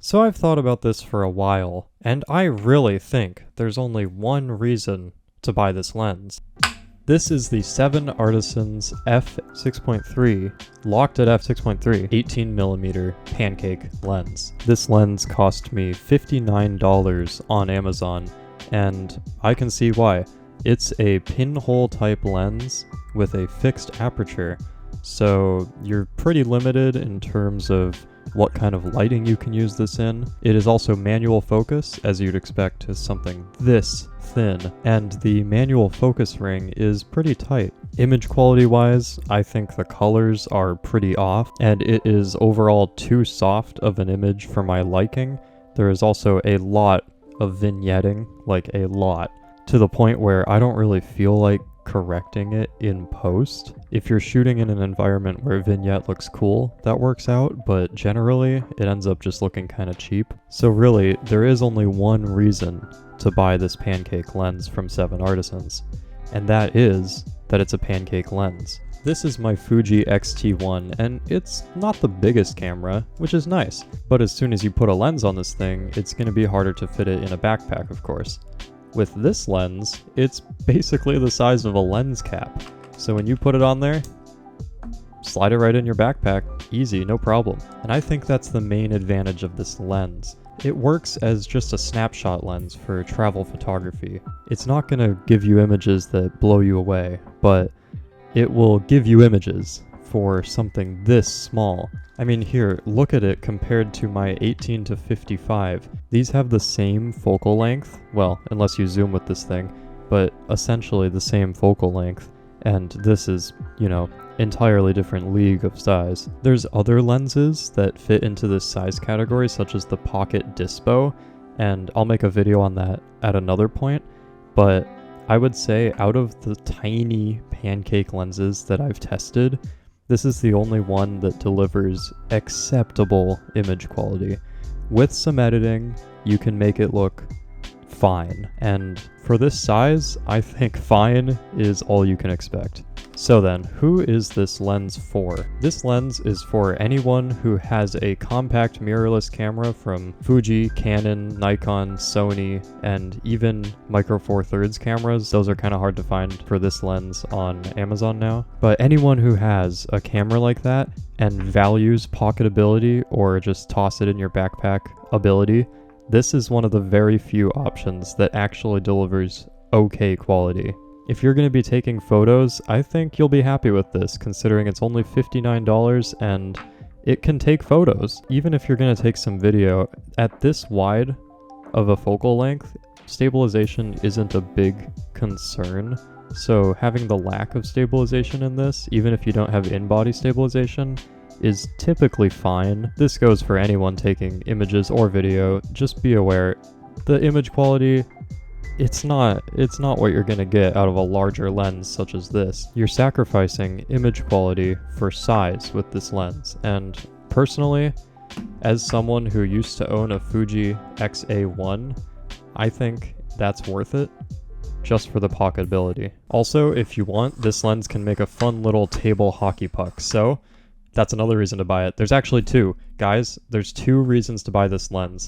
So I've thought about this for a while, and I really think there's only one reason to buy this lens. This is the 7Artisans f6.3, locked at f6.3, 18mm pancake lens. This lens cost me $59 on Amazon, and I can see why. It's a pinhole type lens with a fixed aperture, so you're pretty limited in terms of what kind of lighting you can use this in. It is also manual focus, as you'd expect with something this thin, and the manual focus ring is pretty tight. Image quality wise, I think the colors are pretty off, and it is overall too soft of an image for my liking. There is also a lot of vignetting, like a lot, to the point where I don't really feel like correcting it in post. If you're shooting in an environment where vignette looks cool, that works out, but generally it ends up just looking kind of cheap. So really, there is only one reason to buy this pancake lens from 7Artisans, and that is that it's a pancake lens. This is my Fuji X-T1, and it's not the biggest camera, which is nice, but as soon as you put a lens on this thing, it's going to be harder to fit it in a backpack, of course. With this lens, it's basically the size of a lens cap. So when you put it on there, slide it right in your backpack, easy, no problem. And I think that's the main advantage of this lens. It works as just a snapshot lens for travel photography. It's not going to give you images that blow you away, but it will give you images for something this small. I mean, here, look at it compared to my 18 to 55. These have the same focal length, well, unless you zoom with this thing, but essentially the same focal length. And this is, entirely different league of size. There's other lenses that fit into this size category, such as the Pocket Dispo, and I'll make a video on that at another point, but I would say out of the tiny pancake lenses that I've tested, this is the only one that delivers acceptable image quality. With some editing, you can make it look fine. And for this size, I think fine is all you can expect. So then, who is this lens for? This lens is for anyone who has a compact mirrorless camera from Fuji, Canon, Nikon, Sony, and even Micro Four Thirds cameras. Those are kind of hard to find for this lens on Amazon now. But anyone who has a camera like that and values pocketability or just toss it in your backpack ability, this is one of the very few options that actually delivers okay quality. If you're going to be taking photos, I think you'll be happy with this, considering it's only $59 and it can take photos. Even if you're going to take some video, at this wide of a focal length, stabilization isn't a big concern. So having the lack of stabilization in this, even if you don't have in-body stabilization, is typically fine. This goes for anyone taking images or video. Just be aware, the image quality, it's not what you're gonna get out of a larger lens such as this. You're sacrificing image quality for size with this lens, and personally, as someone who used to own a Fuji X-A1, I think that's worth it, just for the pocketability. Also, if you want, this lens can make a fun little table hockey puck, so that's another reason to buy it. There's actually two. Guys, there's two reasons to buy this lens.